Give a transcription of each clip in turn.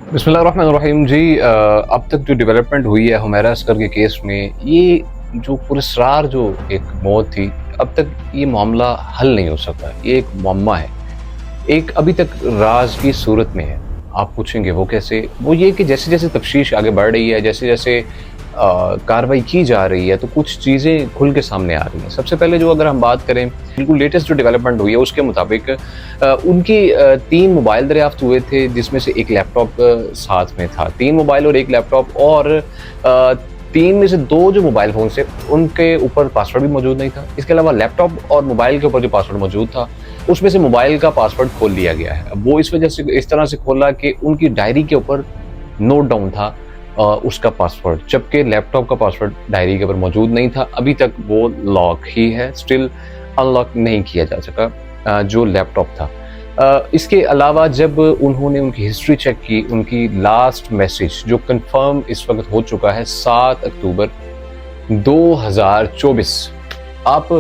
बिस्मिल्लाहिर्रहमानिर्रहीम जी। अब तक जो डेवलपमेंट हुई है हुमैरा असगर के केस में, ये जो पुरस्रार जो एक मौत थी, अब तक ये मामला हल नहीं हो सका। ये एक मुअम्मा है, एक अभी तक राज की सूरत में है। आप पूछेंगे वो कैसे? वो ये कि जैसे-जैसे तफ्तीश आगे बढ़ रही है, जैसे-जैसे कार्रवाई की जा रही है, तो कुछ चीज़ें खुल के सामने आ रही हैं। सबसे पहले जो अगर हम बात करें, बिल्कुल लेटेस्ट जो डेवलपमेंट हुई है, उसके मुताबिक उनकी 3 मोबाइल दरियाफ़्त हुए थे, जिसमें से 1 लैपटॉप साथ में था। 3 मोबाइल और 1 लैपटॉप, और 3 में से 2 जो मोबाइल फ़ोन थे, उनके ऊपर पासवर्ड भी मौजूद नहीं था। इसके अलावा लैपटॉप और मोबाइल के ऊपर जो पासवर्ड मौजूद था, उसमें से मोबाइल का पासवर्ड खोल लिया गया है। अब वो इस वजह से इस तरह से खोला कि उनकी डायरी के ऊपर नोट डाउन था उसका पासवर्ड, जबकि लैपटॉप का पासवर्ड डायरी के ऊपर मौजूद नहीं था। अभी तक वो लॉक ही है, स्टिल अनलॉक नहीं किया जा सका जो लैपटॉप था। इसके अलावा जब उन्होंने उनकी हिस्ट्री चेक की, उनकी लास्ट मैसेज जो कंफर्म इस वक्त हो चुका है 7 अक्टूबर 2024। आप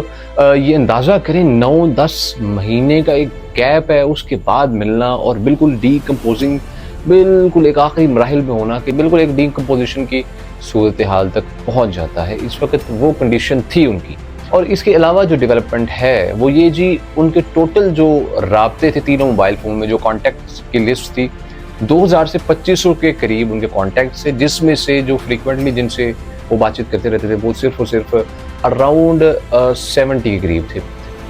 ये अंदाज़ा करें, 9-10 महीने का एक गैप है, उसके बाद मिलना और बिल्कुल डीकम्पोजिंग, बिल्कुल एक आखिरी मराहिल में होना कि बिल्कुल एक डीकम्पोजिशन की सूरत हाल तक पहुँच जाता है। इस वक्त वो कंडीशन थी उनकी। और इसके अलावा जो डेवलपमेंट है वो ये जी, उनके टोटल जो राब्ते थे तीनों मोबाइल फ़ोन में, जो कॉन्टैक्ट्स की लिस्ट थी, 2000 से 2500 के करीब उनके कॉन्टैक्ट्स थे, जिसमें से जो फ्रीक्वेंटली जिनसे वो बातचीत करते रहते थे, वो सिर्फ और सिर्फ अराउंड 70 के करीब थे।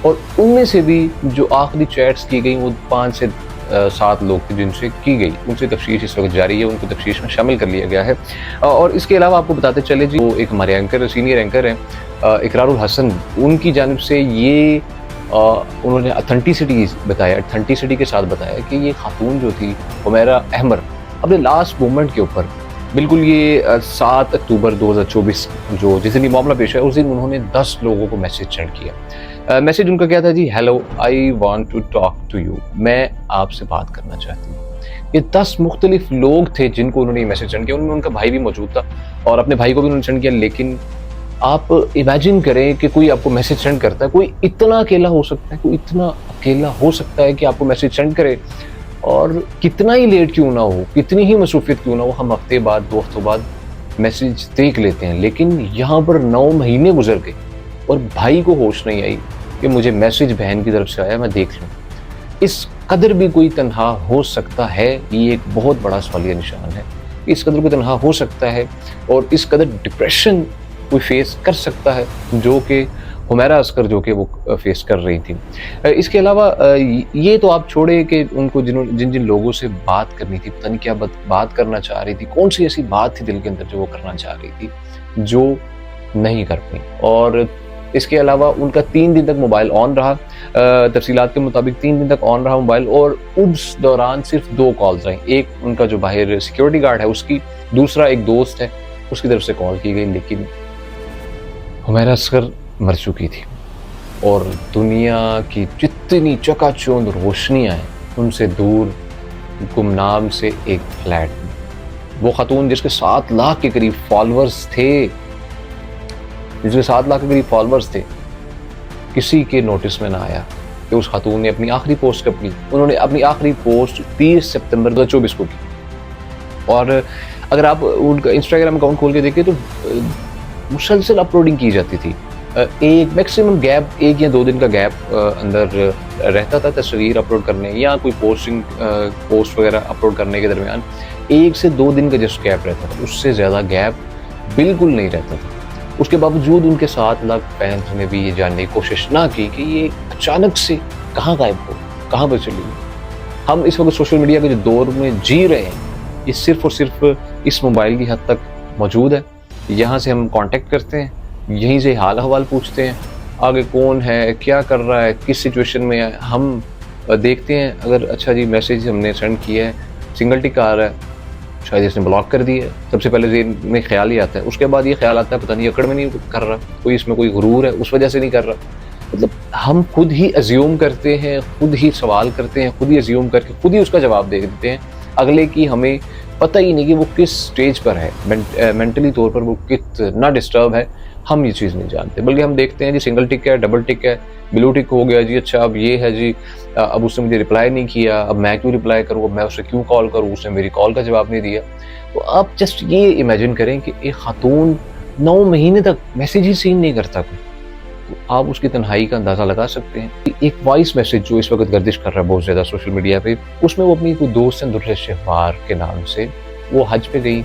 और उनमें से भी जो आखिरी चैट्स की गई, वो 5 से 7 लोग थे जिनसे की गई। उनसे तफ्तीश इस वक्त जारी है, उनको तफ्तीश में शामिल कर लिया गया है। और इसके अलावा आपको बताते चले जी, वो एक हमारे एंकर, सीनियर एंकर हैं इकरारुल हसन, उनकी जानिब से ये उन्होंने ऑथेंटिसिटी बताया, ऑथेंटिसिटी के साथ बताया कि ये खातून जो थी हुमैरा अहमर, अपने लास्ट मोमेंट के ऊपर बिल्कुल ये 7 अक्टूबर 2024 जो जिस दिन ये मामला पेश है, उस दिन उन्होंने 10 लोगों को मैसेज सेंड किया। मैसेज उनका क्या था जी? Hello, I want to talk to you, मैं आपसे बात करना चाहती हूँ। ये 10 मुख्तलिफ लोग थे जिनको उन्होंने ये मैसेज सेंड किया। उनमें उनका भाई भी मौजूद था और अपने भाई को भी उन्होंने सेंड किया। लेकिन आप इमेजिन करें कि कोई आपको मैसेज सेंड करता है, कोई इतना अकेला हो सकता है, कोई इतना अकेला हो सकता है कि आपको मैसेज सेंड करे, और कितना ही लेट क्यों ना हो, कितनी ही मसरूफियत क्यों ना हो, हम हफ्ते बाद, 2 हफ्तों बाद मैसेज देख लेते हैं। लेकिन यहाँ पर 9 महीने गुजर गए और भाई को होश नहीं आई कि मुझे मैसेज बहन की तरफ से आया, मैं देख लूँ। इस कदर भी कोई तन्हा हो सकता है? ये एक बहुत बड़ा सवालिया निशान है। इस कदर कोई तन्हा हो सकता है और इस कदर डिप्रेशन कोई फेस कर सकता है, जो कि हुमैरा असगर जो कि वो फेस कर रही थी। इसके अलावा ये तो आप छोड़े कि उनको जिन जिन लोगों से बात करनी थी, पता नहीं क्या बात करना चाह रही थी, कौन सी ऐसी बात थी दिल के अंदर जो वो करना चाह रही थी, जो नहीं कर पाई। और इसके अलावा उनका 3 दिन तक मोबाइल ऑन रहा, तफसीलात के मुताबिक 3 दिन तक ऑन रहा मोबाइल, और उस दौरान सिर्फ 2 कॉल्स आई। एक उनका जो बाहर सिक्योरिटी गार्ड है उसकी, दूसरा एक दोस्त है उसकी तरफ से कॉल की गई। लेकिन हुमैरा असगर मर चुकी थी और दुनिया की जितनी चकाचौंध रोशनियां हैं, उनसे दूर गुमनाम से एक फ्लैट में, वो खातून जिसके 7 लाख के करीब फॉलोअर्स थे, किसी के नोटिस में ना आया कि उस खातून ने अपनी आखिरी पोस्ट कब की। उन्होंने अपनी आखिरी पोस्ट 30 सितंबर 2024 को की। और अगर आप उनका इंस्टाग्राम अकाउंट खोल के देखें तो मुसलसल अपलोडिंग की जाती थी। एक मैक्सिमम गैप, 1 या 2 दिन का गैप अंदर रहता था तस्वीर अपलोड करने या कोई पोस्ट वगैरह अपलोड करने के दरमियान 1 से 2 दिन का जस्ट गैप रहता था, उससे ज़्यादा गैप बिल्कुल नहीं रहता था। उसके बावजूद उनके 7 लाख फैंस ने भी ये जानने की कोशिश ना की कि ये अचानक से कहाँ गायब हो, कहाँ पर चली गई। हम इस वक्त सोशल मीडिया के जो दौर में जी रहे हैं, ये सिर्फ और सिर्फ इस मोबाइल की हद तक मौजूद है। यहाँ से हम कांटेक्ट करते हैं, यहीं से हाल अहवाल पूछते हैं, आगे कौन है, क्या कर रहा है, किस सिचुएशन में है, हम देखते हैं। अगर अच्छा जी मैसेज हमने सेंड किया है, सिंगल टिक आ रहा है, शायद इसने ब्लॉक कर दिया है, सबसे पहले ये में ख्याल ही आता है। उसके बाद ये ख्याल आता है पता नहीं अकड़ में नहीं कर रहा, कोई इसमें कोई गुरूर है उस वजह से नहीं कर रहा। मतलब हम खुद ही अज्यूम करते हैं, खुद ही सवाल करते हैं, खुद ही अज्यूम करके खुद ही उसका जवाब दे देते हैं। अगले की हमें पता ही नहीं कि वो किस स्टेज पर है, मेंटली तौर पर वो कितना डिस्टर्ब है, हम ये चीज़ नहीं जानते। बल्कि हम देखते हैं जी सिंगल टिक है, डबल टिक है, ब्लू टिक हो गया जी, अच्छा अब ये है जी, अब उसने मुझे रिप्लाई नहीं किया, अब मैं क्यों रिप्लाई करूँ, अब मैं उसे क्यों कॉल करूँ, उसने मेरी कॉल का जवाब नहीं दिया। तो आप जस्ट ये इमेजिन करें कि एक खातून 9 महीने तक मैसेज ही सीन नहीं करता कोई, तो आप उसकी तन्हाई का अंदाज़ा लगा सकते हैं। एक वॉइस मैसेज जो इस वक़्त गर्दिश कर रहा है बहुत ज़्यादा सोशल मीडिया पे, उसमें वो अपनी कोई दोस्त हैं दुर्र शहवार के नाम से, वो हज पे गई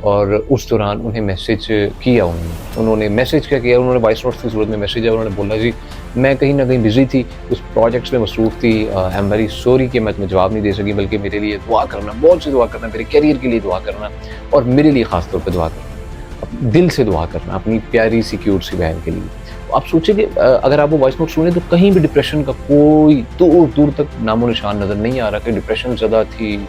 और उस दौरान उन्हें मैसेज किया उन्होंने मैसेज क्या किया, उन्होंने वॉइस नोट्स की सूरत में मैसेज है, उन्होंने बोला जी मैं कहीं न कहीं बिज़ी थी, उस प्रोजेक्ट्स में मसरूफ़ थी, आई एम वेरी सॉरी कि मैं तुम्हें जवाब नहीं दे सकी, बल्कि मेरे लिए दुआ करना, बहुत सी दुआ करना, मेरे करियर के लिए दुआ करना और मेरे लिए ख़ास तौर पे दुआ करना, दिल से दुआ करना अपनी प्यारी सी क्यूट सी बहन के लिए। आप सोचिए कि अगर आप वो वॉइस नोट सुने तो कहीं भी डिप्रेशन का कोई दूर-दूर तक नामो-निशान नज़र नहीं आ रहा कि डिप्रेशन ज़्यादा थी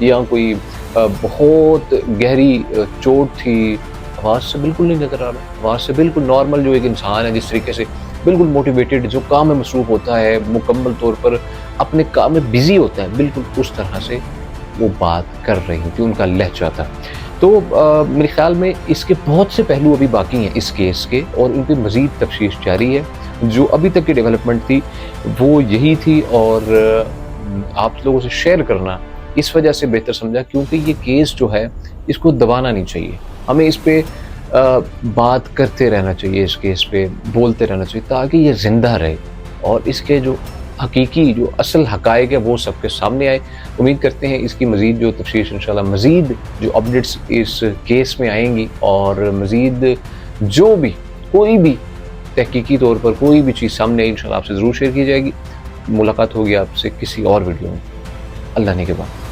या कोई बहुत गहरी चोट थी। आवाज़ से बिल्कुल नहीं नज़र आ रहा, आवाज़ से बिल्कुल नॉर्मल जो एक इंसान है जिस तरीके से बिल्कुल मोटिवेटेड जो काम में मसरूफ़ होता है, मुकम्मल तौर पर अपने काम में बिज़ी होता है, बिल्कुल उस तरह से वो बात कर रही थी, उनका लहज़ा था। तो मेरे ख़्याल में इसके बहुत से पहलू अभी बाकी हैं इस केस के और इनकी मज़ीद तफ़्तीश जारी है। जो अभी तक की डेवलपमेंट थी वो यही थी और आप लोगों से शेयर करना इस वजह से बेहतर समझा क्योंकि ये केस जो है इसको दबाना नहीं चाहिए। हमें इस पे बात करते रहना चाहिए, इस केस पे बोलते रहना चाहिए ताकि ये ज़िंदा रहे और इसके जो हकीकी जो असल हक़ाइक़ है वो सबके सामने आए। उम्मीद करते हैं इसकी मज़ीद जो तफ़सीश इंशाल्लाह मज़ीद जो अपडेट्स इस केस में आएँगी और मज़ीद जो भी कोई भी तहकीकी तौर पर कोई भी चीज़ सामने आई इंशाल्लाह आपसे ज़रूर शेयर की जाएगी। मुलाकात होगी आपसे किसी और वीडियो में। अल्लाह ने के बाद।